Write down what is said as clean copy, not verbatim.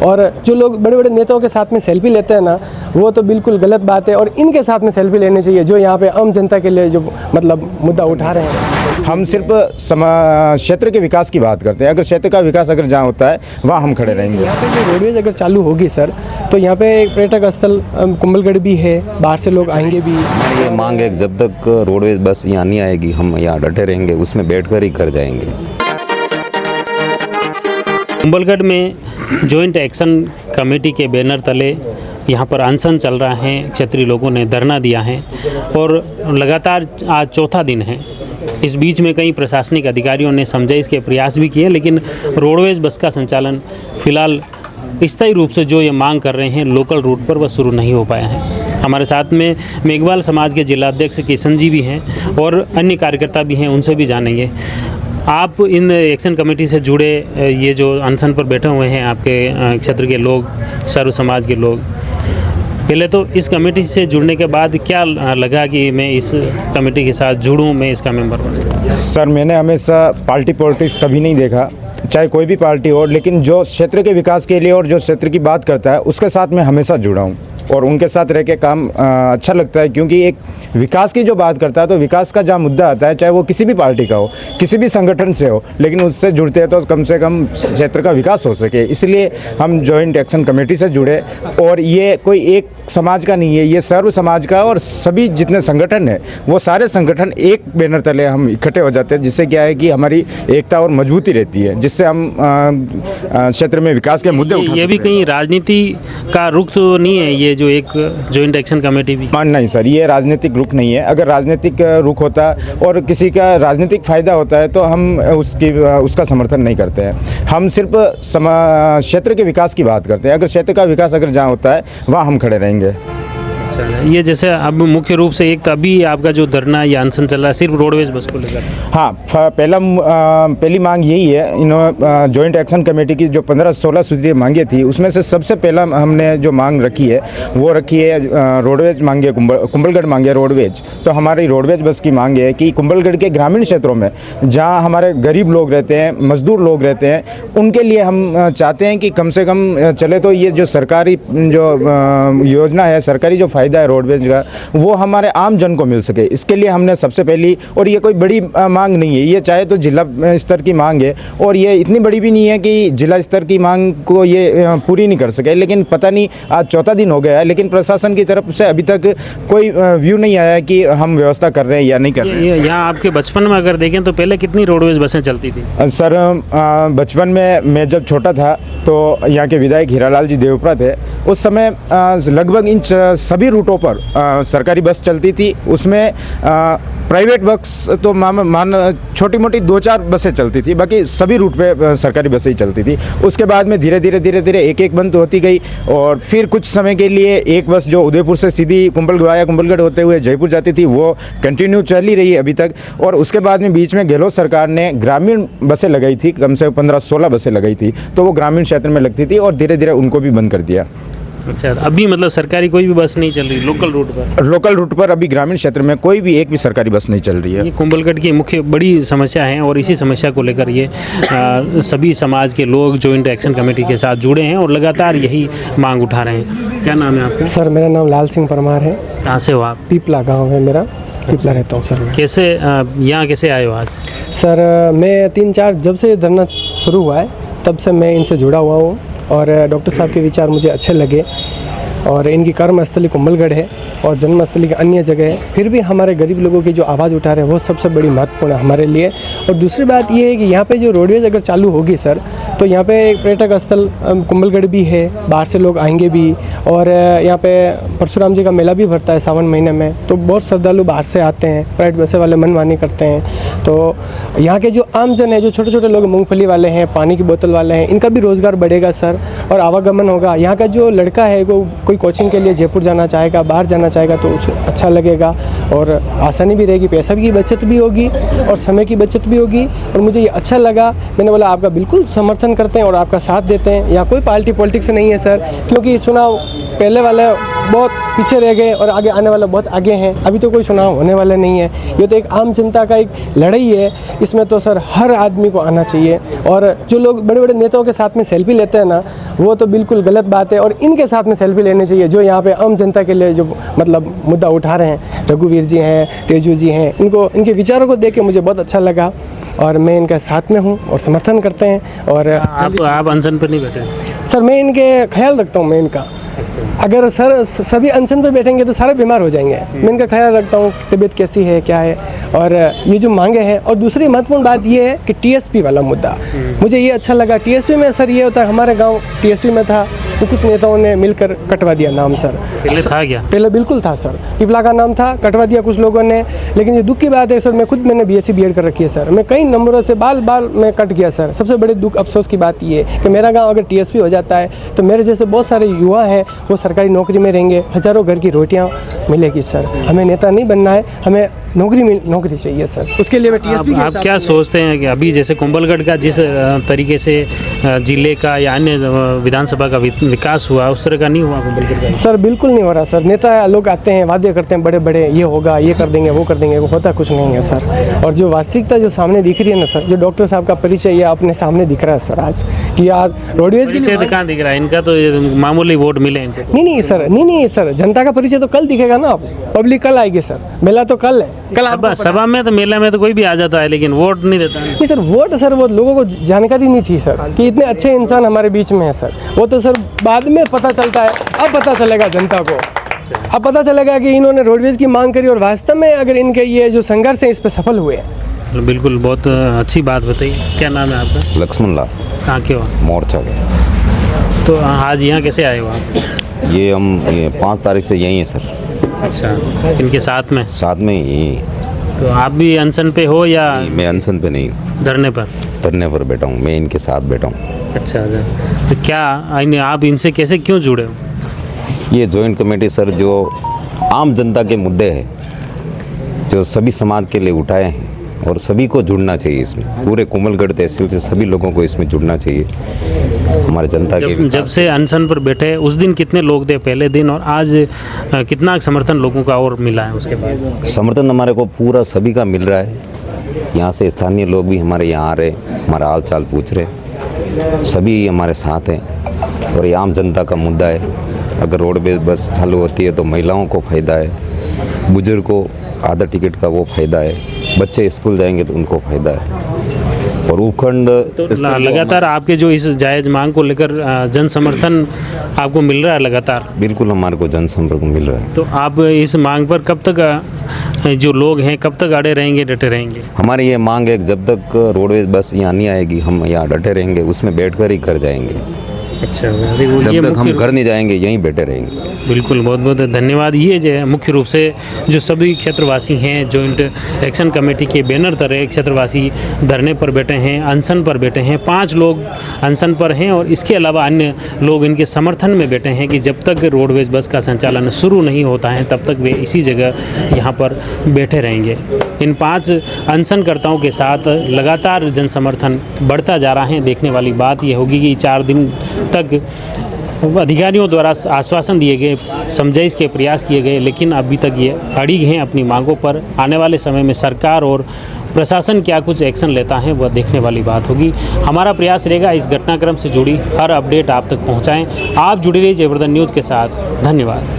और जो लोग बड़े बड़े नेताओं के साथ में सेल्फी लेते हैं ना, वो तो बिल्कुल गलत बात है और इनके साथ में सेल्फी लेनी चाहिए जो यहाँ पे आम जनता के लिए जो मतलब मुद्दा उठा रहे हैं। हम सिर्फ क्षेत्र के विकास की बात करते हैं। अगर क्षेत्र का विकास अगर जहाँ होता है वहाँ हम खड़े रहेंगे। यहाँ पे जो रोडवेज अगर चालू होगी सर, तो यहाँ पे एक पर्यटक स्थल कुंभलगढ़ भी है, बाहर से लोग आएंगे भी। ये मांग है जब तक रोडवेज बस यहाँ नहीं आएगी हम यहाँ डटे रहेंगे, उसमें बैठकर ही घर जाएंगे। कुंभलगढ़ में जॉइंट एक्शन कमेटी के बैनर तले यहाँ पर अनशन चल रहा है। क्षेत्रीय लोगों ने धरना दिया है और लगातार आज चौथा दिन है। इस बीच में कई प्रशासनिक अधिकारियों ने समझाइश के प्रयास भी किए, लेकिन रोडवेज बस का संचालन फिलहाल स्थायी रूप से जो ये मांग कर रहे हैं लोकल रूट पर वह शुरू नहीं हो पाया है। हमारे साथ में मेघवाल समाज के जिलाध्यक्ष किशन जी भी हैं और अन्य कार्यकर्ता भी हैं, उनसे भी जानेंगे। आप इन एक्शन कमेटी से जुड़े ये जो अनशन पर बैठे हुए हैं आपके क्षेत्र के लोग, सर्व समाज के लोग, पहले तो इस कमेटी से जुड़ने के बाद क्या लगा कि मैं इस कमेटी के साथ जुड़ूं, मैं इसका मेंबर बनूं? सर, मैंने हमेशा पार्टी पॉलिटिक्स कभी नहीं देखा, चाहे कोई भी पार्टी हो, लेकिन जो क्षेत्र के विकास के लिए और जो क्षेत्र की बात करता है उसके साथ मैं हमेशा जुड़ा हूँ और उनके साथ रह के काम अच्छा लगता है। क्योंकि एक विकास की जो बात करता है तो विकास का जहाँ मुद्दा आता है, चाहे वो किसी भी पार्टी का हो, किसी भी संगठन से हो, लेकिन उससे जुड़ते हैं तो कम से कम क्षेत्र का विकास हो सके। इसलिए हम जॉइंट एक्शन कमेटी से जुड़े और ये कोई एक समाज का नहीं है, ये सर्व समाज का और सभी जितने संगठन हैं वो सारे संगठन एक बैनर तले हम इकट्ठे हो जाते हैं, जिससे क्या है कि हमारी एकता और मजबूती रहती है, जिससे हम क्षेत्र में विकास के मुद्दे उठा सकते हैं। ये भी कहीं राजनीति का रुख तो नहीं है ये जो एक जॉइंट एक्शन कमेटी भी? नहीं सर, ये राजनीतिक रुख नहीं है। अगर राजनीतिक रुख होता और किसी का राजनीतिक फ़ायदा होता है तो हम उसका समर्थन नहीं करते हैं। हम सिर्फ क्षेत्र के विकास की बात करते हैं। अगर क्षेत्र का विकास अगर जहाँ होता है वहाँ हम खड़े रहेंगे। ये जैसे अब मुख्य रूप से एक अभी आपका जो धरना या अनशन चल रहा है सिर्फ रोडवेज बस को लेकर? हाँ, पहली मांग यही है। इन्होंने जॉइंट एक्शन कमेटी की जो 15-16 सूत्रीय मांगे थी उसमें से सबसे पहला हमने जो मांग रखी है वो रखी है रोडवेज मांगे, कुंभलगढ़ मांगे रोडवेज। तो हमारी रोडवेज बस की मांग है कि कुंभलगढ़ के ग्रामीण क्षेत्रों में जहाँ हमारे गरीब लोग रहते हैं, मजदूर लोग रहते हैं, उनके लिए हम चाहते हैं कि कम से कम चले तो ये जो सरकारी जो योजना है, सरकारी जो फ़ायदा है रोडवेज का, वो हमारे आम जन को मिल सके। इसके लिए हमने सबसे पहली, और ये कोई बड़ी मांग नहीं है, ये चाहे तो जिला स्तर की मांग है और ये इतनी बड़ी भी नहीं है कि जिला स्तर की मांग को ये पूरी नहीं कर सके। लेकिन पता नहीं आज चौथा दिन हो गया है, लेकिन प्रशासन की तरफ से अभी तक कोई व्यू नहीं आया कि हम व्यवस्था कर रहे हैं या नहीं कर रहे हैं। यहाँ आपके बचपन में अगर देखें तो पहले कितनी रोडवेज बसें चलती थी? सर, बचपन में मैं जब छोटा था तो यहाँ के विधायक हीरालाल जी देवप्रा थे। उस समय लगभग इन सभी रूटों पर सरकारी बस चलती थी। उसमें प्राइवेट बस तो मान छोटी मोटी 2-4 बसें चलती थी, बाकी सभी रूट पे सरकारी बसें ही चलती थी। उसके बाद में धीरे धीरे एक बंद होती गई और फिर कुछ समय के लिए एक बस जो उदयपुर से सीधी कुंभलगढ़ होते हुए जयपुर जाती थी वो कंटिन्यू चली रही है अभी तक। और उसके बाद में बीच में गहलोत सरकार ने ग्रामीण बसें लगाई थी, कम से कम 15-16 बसें लगाई थी, तो वो ग्रामीण क्षेत्र में लगती थी और धीरे धीरे उनको भी बंद कर दिया। अच्छा, अभी मतलब सरकारी कोई भी बस नहीं चल रही लोकल रूट पर? लोकल रूट पर अभी ग्रामीण क्षेत्र में कोई भी एक भी सरकारी बस नहीं चल रही है। ये कुंभलगढ़ की मुख्य बड़ी समस्या है और इसी समस्या को लेकर ये सभी समाज के लोग जॉइंट एक्शन कमेटी के साथ जुड़े हैं और लगातार यही मांग उठा रहे हैं। क्या नाम है आपका? सर, मेरा नाम लाल सिंह परमार है। कहाँ से हो आप? पीपला गाँव है मेरा, पीपला रहता हूँ सर। कैसे यहाँ कैसे आए हो आज? सर, मैं 3-4 जब से धरना शुरू हुआ है तब से मैं इनसे जुड़ा हुआ हूँ और डॉक्टर साहब के विचार मुझे अच्छे लगे और इनकी कर्मस्थली कुंभलगढ़ है और जन्मस्थली की अन्य जगह है। फिर भी हमारे गरीब लोगों की जो आवाज़ उठा रहे हैं वो सबसे बड़ी महत्वपूर्ण है हमारे लिए। और दूसरी बात ये है कि यहाँ पे जो रोडवेज अगर चालू होगी सर, तो यहाँ पे एक पर्यटक स्थल कुंभलगढ़ भी है, बाहर से लोग आएंगे भी और यहाँ पे परशुराम जी का मेला भी भरता है सावन महीने में, तो बहुत श्रद्धालु बाहर से आते हैं, प्राइवेट बसें वाले मनमानी करते हैं। तो यहाँ के जो आम जन है, जो छोटे छोटे लोग मूँगफली वाले हैं, पानी की बोतल वाले हैं, इनका भी रोज़गार बढ़ेगा सर और आवागमन होगा। यहाँ का जो लड़का है वो कोई कोचिंग के लिए जयपुर जाना चाहेगा, बाहर जाना चाहेगा तो अच्छा लगेगा और आसानी भी रहेगी, पैसा की बचत भी होगी और समय की बचत भी होगी। और मुझे ये अच्छा लगा, मैंने बोला आपका बिल्कुल समर्थन करते हैं और आपका साथ देते हैं। यहाँ कोई पार्टी पॉलिटिक्स नहीं है सर, क्योंकि चुनाव पहले वाले बहुत पीछे रह गए और आगे आने वाला बहुत आगे हैं। अभी तो कोई चुनाव होने वाला नहीं है, ये तो एक आम जनता का एक लड़ाई है। इसमें तो सर हर आदमी को आना चाहिए। और जो लोग बड़े बड़े नेताओं के साथ में सेल्फी लेते हैं ना, वो तो बिल्कुल गलत बात है। और इनके साथ में सेल्फी लेनी चाहिए जो यहाँ पे आम जनता के लिए जो मतलब मुद्दा उठा रहे हैं। रघुवीर जी हैं, तेजू जी हैं, इनके विचारों को देख के मुझे बहुत अच्छा लगा और मैं इनके साथ में हूँ और समर्थन करते हैं। और आप अनशन पर नहीं बैठे? सर मैं इनके ख्याल रखता हूँ, मैं इनका अगर सर सभी अनशन पे बैठेंगे तो सारे बीमार हो जाएंगे। मैं इनका ख्याल रखता हूँ, तबीयत कैसी है, क्या है, और ये जो मांगे हैं। और दूसरी महत्वपूर्ण बात ये है कि टीएसपी वाला मुद्दा मुझे ये अच्छा लगा। टीएसपी में सर ये होता है, हमारे गांव टीएसपी में था तो कुछ नेताओं ने मिलकर कटवा दिया नाम। सर पहले था क्या? पहले बिल्कुल था सर, पिपला का नाम था, कटवा दिया कुछ लोगों ने। लेकिन ये दुख की बात है सर, मैं खुद मैंने बीएससी बीएड कर रखी है सर, मैं कई नंबरों से बाल में कट गया सर। सबसे बड़े दुख अफसोस की बात ये है कि मेरा गाँव अगर टीएसपी हो जाता है तो मेरे जैसे बहुत सारे युवा हैं वो सरकारी नौकरी में रहेंगे, हज़ारों घर की रोटियाँ मिलेगी सर। हमें नेता नहीं बनना है, हमें नौकरी चाहिए सर। उसके लिए मैं टीएसपी आप क्या सोचते हैं कि अभी जैसे कुंभलगढ़ का जिस तरीके से जिले का या अन्य विधानसभा का विकास हुआ उस तरह का नहीं हुआ कुंभलगढ़ का? सर बिल्कुल नहीं हो रहा सर। नेता लोग आते हैं, वादे करते हैं बड़े बड़े, ये होगा, ये कर देंगे, वो कर देंगे, वो होता कुछ नहीं है सर। और जो वास्तविकता जो सामने दिख रही है ना सर, जो डॉक्टर साहब का परिचय ये अपने सामने दिख रहा है सर आज कि आज रोडवेज के लिए कहाँ दिख रहा है इनका? तो मामूली वोट मिले इनको। नहीं सर, जनता का परिचय तो कल दिखेगा ना, आप पब्लिक कल आएगी सर, मेला तो कल है। कल सभा में तो मेला में तो कोई भी आ जाता है लेकिन वोट नहीं देता है। नहीं सर, वोट सर वो लोगों को जानकारी नहीं थी सर कि इतने अच्छे इंसान हमारे बीच में है सर। वो तो सर बाद में पता चलता है, अब पता चलेगा जनता को। अब पता चलेगा कि इन्होंने रोडवेज की मांग करी और वास्तव में अगर इनके ये जो संघर्ष है इस पर सफल हुए। बिल्कुल, बहुत अच्छी बात बताई। क्या नाम है आपका? लक्ष्मण लाल। कहाँ के हो? मोर्चा के। तो आज यहाँ कैसे आए हो आप? ये 5 तारीख से यहीं है सर। अच्छा, इनके साथ में यहीं। तो आप भी अनशन पे हो या? मैं अनशन पे नहीं हूँ, धरने पर बैठा हूँ, मैं इनके साथ बैठा हूँ। अच्छा, तो क्या आप इनसे कैसे क्यों जुड़े हो? ये जॉइंट कमेटी सर जो आम जनता के मुद्दे हैं, जो सभी समाज के लिए उठाए हैं और सभी को जुड़ना चाहिए इसमें। पूरे कुंभलगढ़ तहसील से सभी लोगों को इसमें जुड़ना चाहिए। हमारे जनता के जब से अनशन पर बैठे उस दिन कितने लोग थे पहले दिन, और आज कितना समर्थन लोगों का और मिला है उसके बाद? समर्थन हमारे को पूरा सभी का मिल रहा है। यहाँ से स्थानीय लोग भी हमारे यहाँ आ रहे, हमारा हाल चाल पूछ रहे, सभी हमारे साथ हैं। और ये आम जनता का मुद्दा है। अगर रोडवेज बस चालू होती है तो महिलाओं को फ़ायदा है, बुजुर्ग को आधा टिकट का वो फ़ायदा है, बच्चे स्कूल जाएंगे तो उनको फ़ायदा है। और उपखंड तो लगातार आपके जो इस जायज़ मांग को लेकर जन समर्थन आपको मिल रहा है लगातार? बिल्कुल, हमारे को जन संपर्क मिल रहा है। तो आप इस मांग पर कब तक जो लोग हैं कब तक अड़े रहेंगे, डटे रहेंगे? हमारी ये मांग है कि जब तक रोडवेज बस यहाँ नहीं आएगी हम यहाँ डटे रहेंगे, उसमें बैठकर ही घर जाएंगे। अच्छा, जब तक हम घर नहीं जाएंगे यहीं बैठे रहेंगे। बिल्कुल, बहुत बहुत धन्यवाद। ये जो है मुख्य रूप से जो सभी क्षेत्रवासी हैं, जॉइंट एक्शन कमेटी के बैनर तले क्षेत्रवासी धरने पर बैठे हैं, अनशन पर बैठे हैं। 5 लोग अनशन पर हैं और इसके अलावा अन्य लोग इनके समर्थन में बैठे हैं कि जब तक रोडवेज बस का संचालन शुरू नहीं होता है तब तक वे इसी जगह यहाँ पर बैठे रहेंगे। इन 5 अनशनकर्ताओं के साथ लगातार जन समर्थन बढ़ता जा रहा है। देखने वाली बात यह होगी कि 4 दिन तक अधिकारियों द्वारा आश्वासन दिए गए, समझाइश के प्रयास किए गए, लेकिन अभी तक ये अड़िग हैं अपनी मांगों पर। आने वाले समय में सरकार और प्रशासन क्या कुछ एक्शन लेता है वह देखने वाली बात होगी। हमारा प्रयास रहेगा इस घटनाक्रम से जुड़ी हर अपडेट आप तक पहुंचाएं। आप जुड़े रहिए जयवर्धन न्यूज़ के साथ। धन्यवाद।